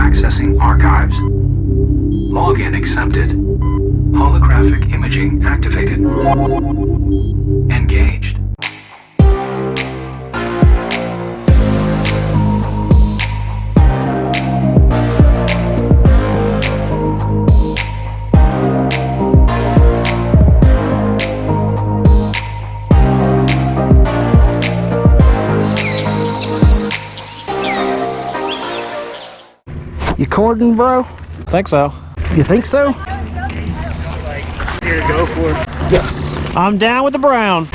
Accessing archives. Login accepted. Holographic imaging activated. Engaged. You cording, bro? Think so. You think so? Here, go for it. Yes. I'm down with the brown.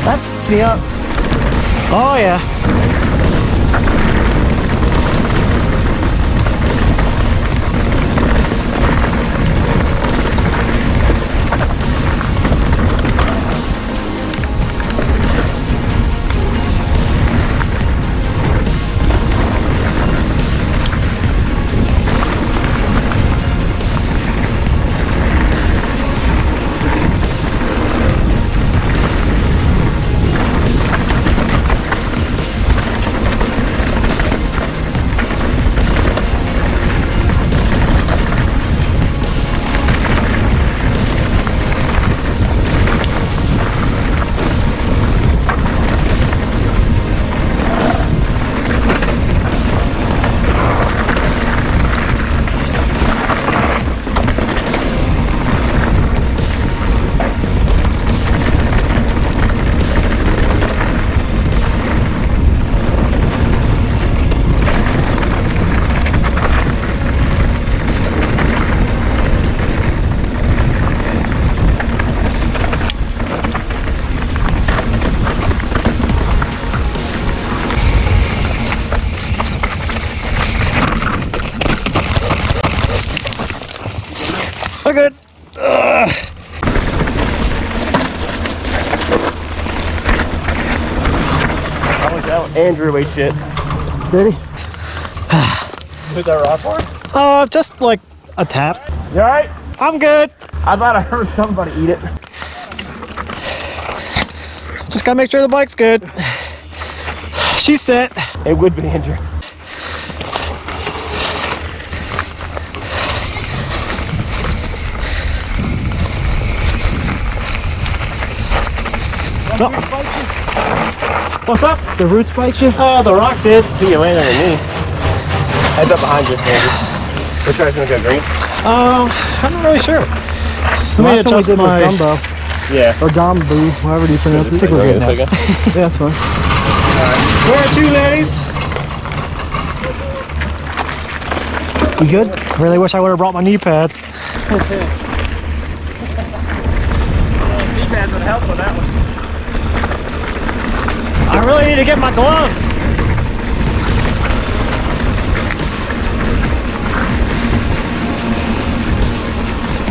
That's me up. Oh yeah. We're good. I was out Andrew way shit. Did he? Who's that rock for? Just like a tap. You alright? I'm good. I thought I heard somebody eat it. Just gotta make sure the bike's good. She's set. It would be Andrew. No. What's up? The roots bite you? The rock did. See you landing on me. Heads up behind you, Andrew. Which guy's gonna go green? I'm not really sure. The Let me last one we adjust did was my... Dumbo. Yeah. Or Dombo, however you pronounce it. I think we're good now. Yeah, that's fine. Where are two ladies? You good? Really wish I would have brought my knee pads. Knee pads would help with that one. I really need to get my gloves.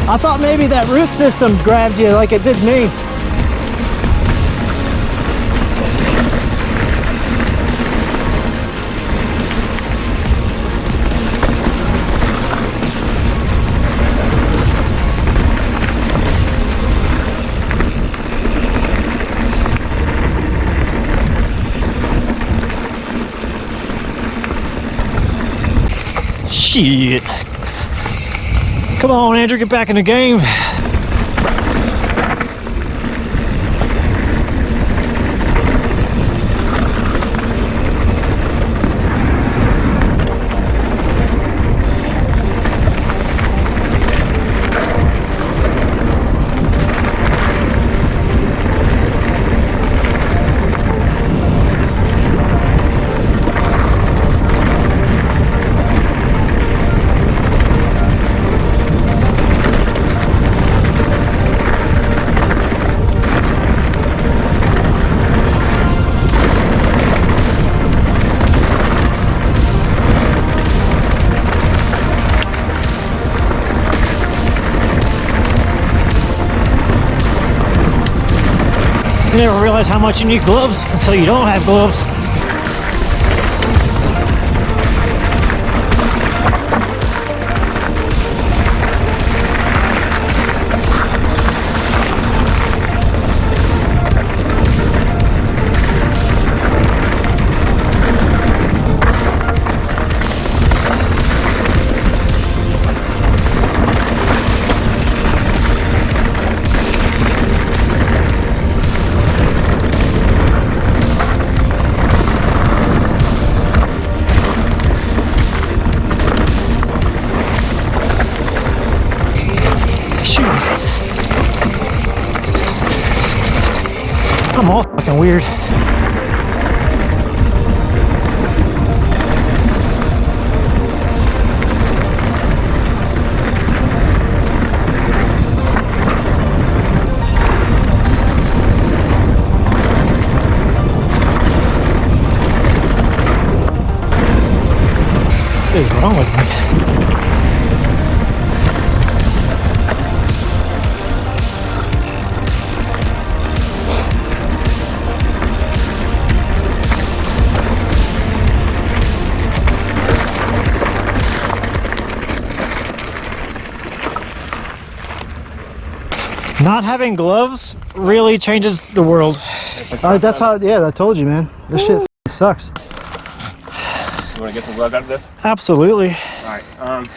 I thought maybe that root system grabbed you like it did me. Shit. Come on, Andrew, get back in the game. You never realize how much you need gloves until you don't have gloves. I'm all fucking weird. What is wrong with me? Not having gloves really changes the world. That's how, yeah, I told you, man. This shit sucks. You want to get some gloves out of this? Absolutely. Alright,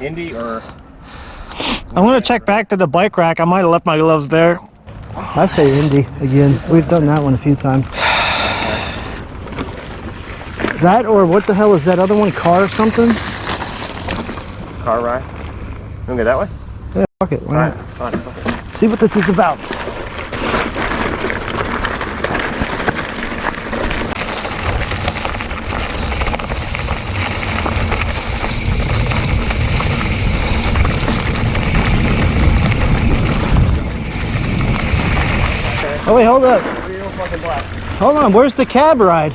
Indy or... I want to check back to the bike rack. I might have left my gloves there. I say Indy again. We've done that one a few times. That or what the hell is that other one? Car or something? Car ride? You want to go that way? Yeah, fuck it. Why not? Alright, fine. See what this is about. Oh wait, hold up. Hold on, where's the cab ride?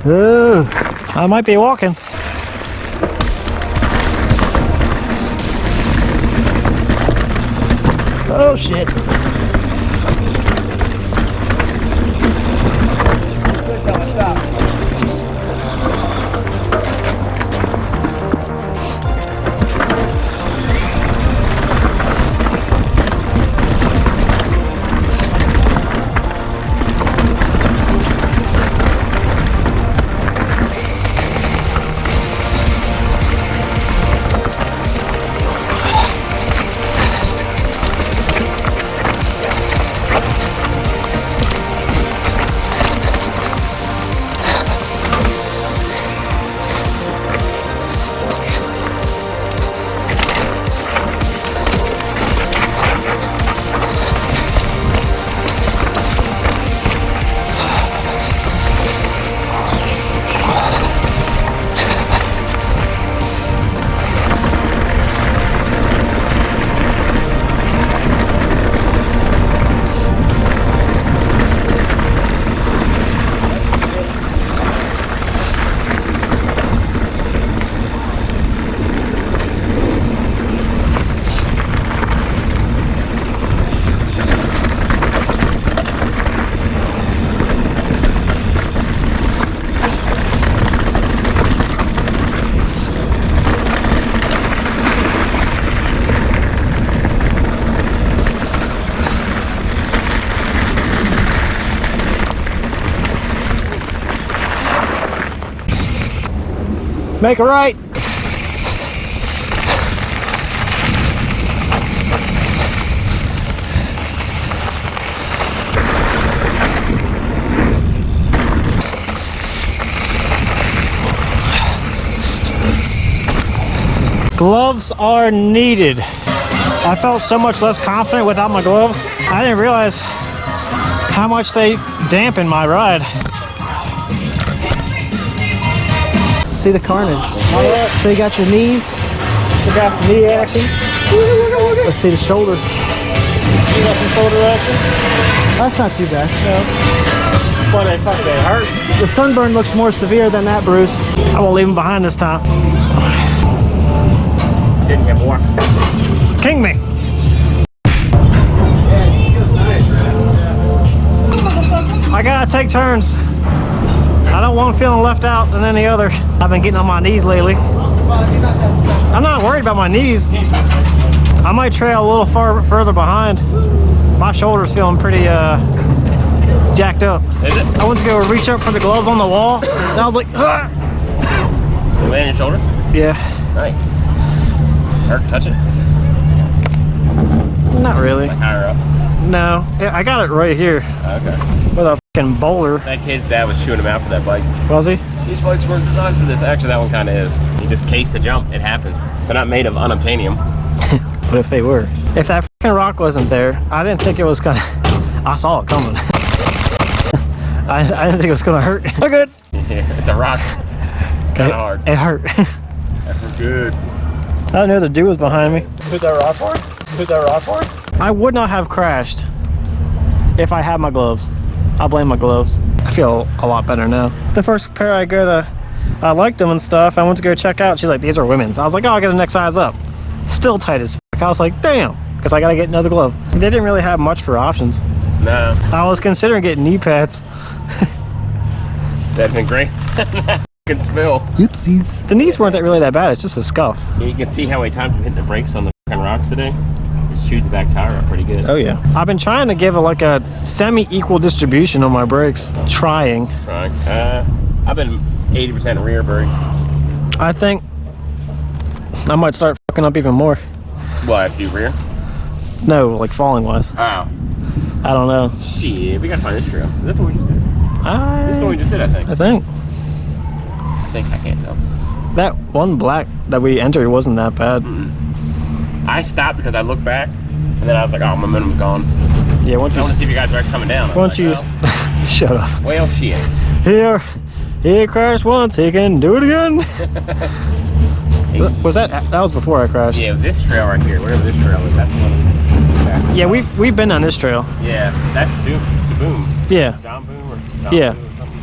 I might be walking. Oh shit. Make a right. Gloves are needed. I felt so much less confident without my gloves. I didn't realize how much they dampen my ride. See the carnage. So you got your knees. You got some knee action. Let's see the shoulders. You got some shoulder action. That's not too bad. No. But it fucking hurts. The sunburn looks more severe than that, Bruce. I won't leave him behind this time. Didn't get more. King me. take turns. I don't want feeling left out than any other. I've been getting on my knees lately. I'm not worried about my knees. I might trail a little further behind. My shoulder's feeling pretty jacked up. Is it? I went to go reach up for the gloves on the wall, and I was like, ah! You land your shoulder? Yeah. Nice. Hurt to touch it? Not really. Like higher up? No. I got it right here Okay. with a fucking boulder. That kid's dad was chewing him out for that bike. Was he? These bikes weren't designed for this. Actually, that one kind of is. You just case the jump. It happens. They're not made of unobtainium. But if they were. If that fucking rock wasn't there, I didn't think it was gonna... I saw it coming. I didn't think it was gonna hurt. We're good. Yeah, it's a rock. Kind of hard. It hurt. We're good. I didn't know the dude was behind me. Who's that rock for? Who's that rock for? I would not have crashed if I had my gloves. I blame my gloves. I feel a lot better now. The first pair I liked them and stuff. I went to go check out. She's like, these are women's. I was like, oh, I'll get the next size up. Still tight as fuck. I was like, damn, because I gotta get another glove. They didn't really have much for options. No. I was considering getting knee pads. That'd been great. Can spill. Oopsies. The knees weren't really that bad. It's just a scuff. Yeah, you can see how many times we hit the brakes on the fucking rocks today. Just chewed the back tire up pretty good. Oh yeah. I've been trying to give it like a semi-equal distribution on my brakes. Trying. I've been 80% rear brakes. I think I might start fucking up even more. Well, I have to do rear? No, like falling wise. Oh. I don't know. Shit, we gotta find this trail. That's what we just did. This is what we just did, I think. I think. I can't tell. That one black that we entered wasn't that bad. I stopped because I looked back, and then I was like, oh, momentum's gone. Yeah, once I you... want to see if you guys are actually coming down. Once you... Oh. Shut up. Well, shit. He crashed once, he can do it again. Was that was before I crashed? Yeah, this trail right here, whatever this trail is, that's the one. Yeah, we've been on this trail. Yeah, that's the Boom. Yeah. John Boom or John Yeah. Boom or something.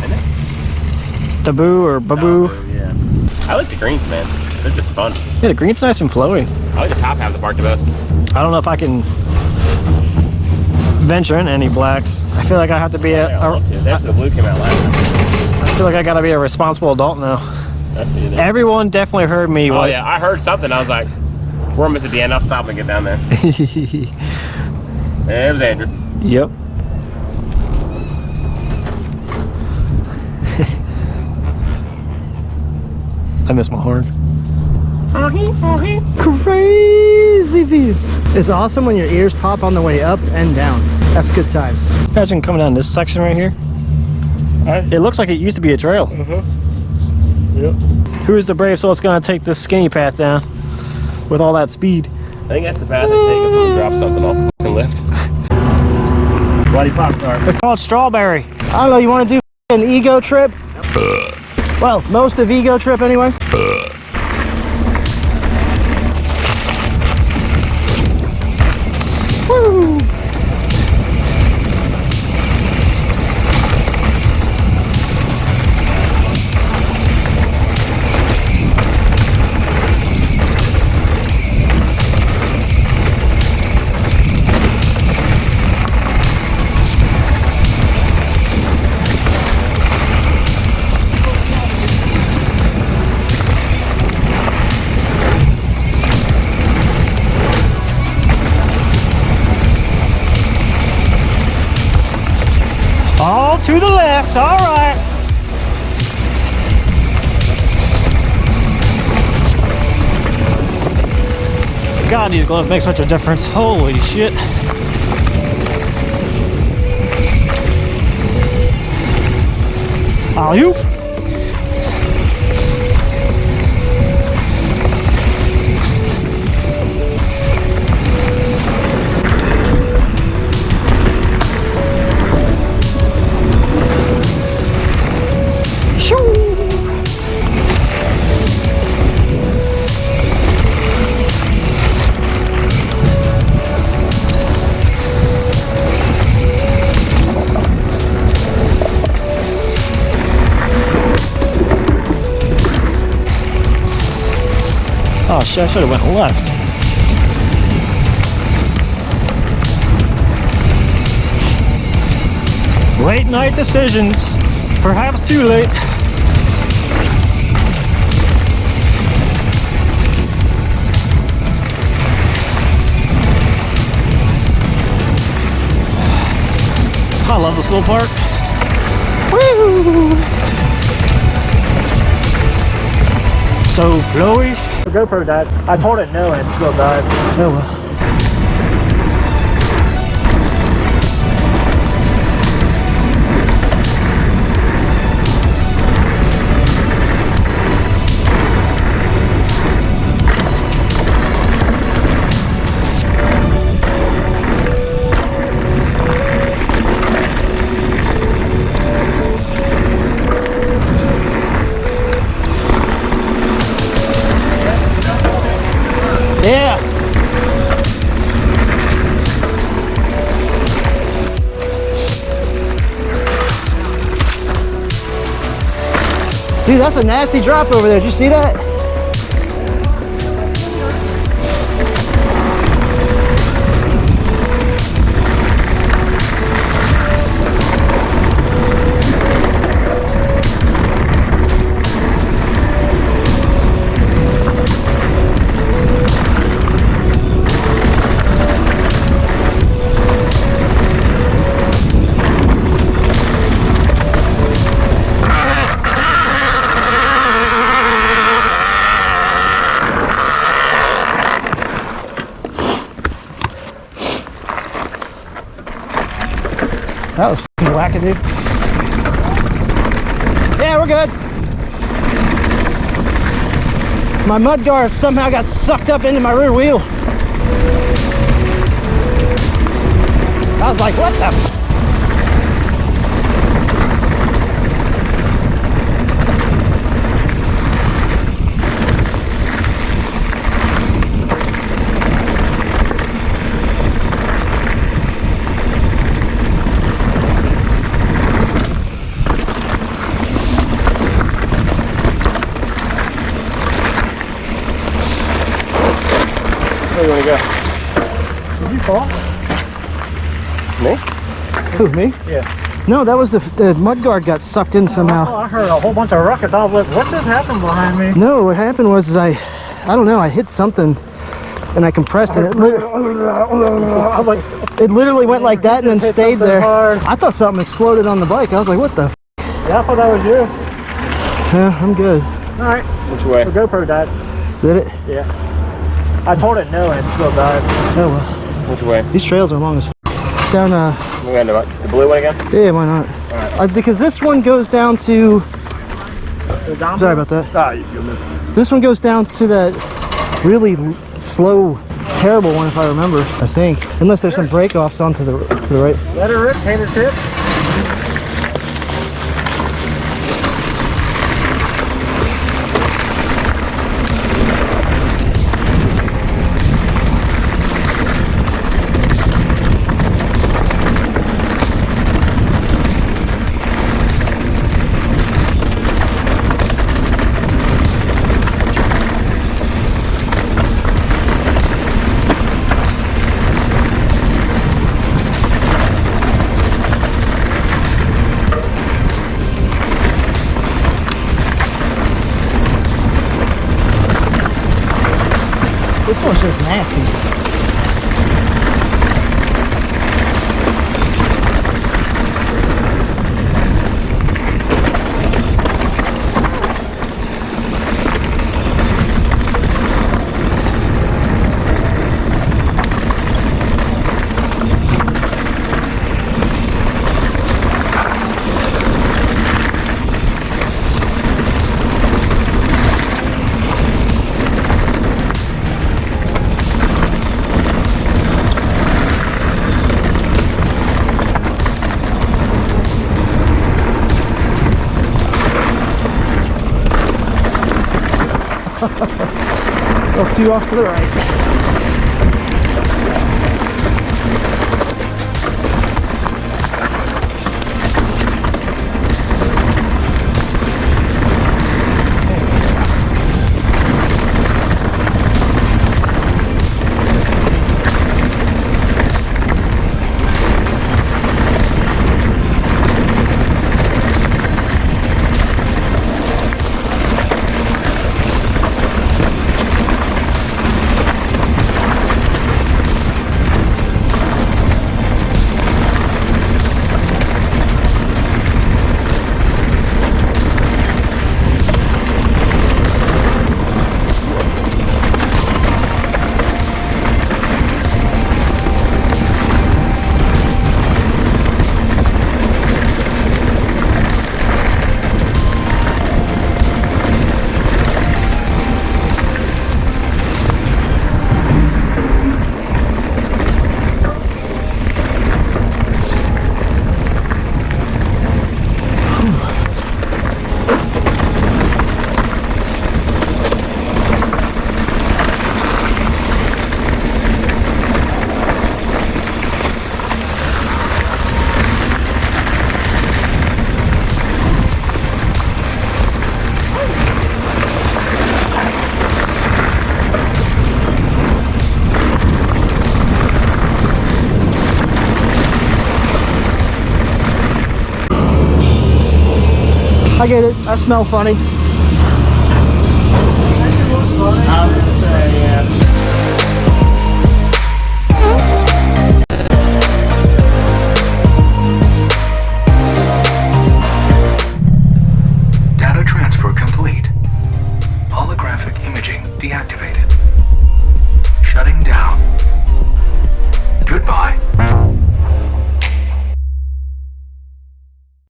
Isn't it? Taboo or Baboo. John Boom, yeah. I like the greens, man. They're just fun. Yeah, the green's nice and flowy. I like the top half of the park the best. I don't know if I can venture in any blacks. I feel like I have to be That's the blue came out last time. I feel like I gotta be a responsible adult now. Everyone definitely heard me. Oh yeah, I heard something. I was like, we're almost at the end. I'll stop and get down there. There was Andrew. Yep. I miss my horn. Crazy view. It's awesome when your ears pop on the way up and down. That's good times. Imagine coming down this section right here. It looks like it used to be a trail. Yep. Who is the brave soul that's gonna take this skinny path down with all that speed? I think that's the path they take us when we drop something off the fucking lift. Bloody pop tart. It's called strawberry. I don't know, you want to do an ego trip? Well, most of ego trip anyway. Woo! All to the left, all right. God, these gloves make such a difference. Holy shit. Alley-oop. Oh shit, I should have went left. Late night decisions, perhaps too late. I love this little park. Woo! So flowy. The GoPro died. I told it no and it still died. Oh well. Yeah. Dude, that's a nasty drop over there. Did you see that? That was f***ing wackadoo. Yeah, we're good. My mud guard somehow got sucked up into my rear wheel. I was like, what the f***? Where do you want to go? Did you fall? Me? Who, me? Yeah. No, that was the mud guard got sucked in somehow. I heard a whole bunch of ruckus. I was like, what just happened behind me? No, what happened was is I don't know, I hit something and I compressed it. I was like, It literally went like that and then Hit stayed something there. hard. I thought something exploded on the bike. I was like, what the f? yeah, I thought that was you. Yeah, I'm good. All right. Which way? The GoPro died. Did it? Yeah. I told it no and it still died. Oh well. Which way? These trails are long as f. Down, We're going to the blue one again? yeah, why not? Alright. Because this one goes down to, The Dombo? sorry about that. Ah, you missed. This one goes down to that really slow, terrible one if I remember, I think. Unless there's some break-offs onto the right. Let her rip, tater tip. This one's just nasty. Well, two off to the right. I get it. I smell funny.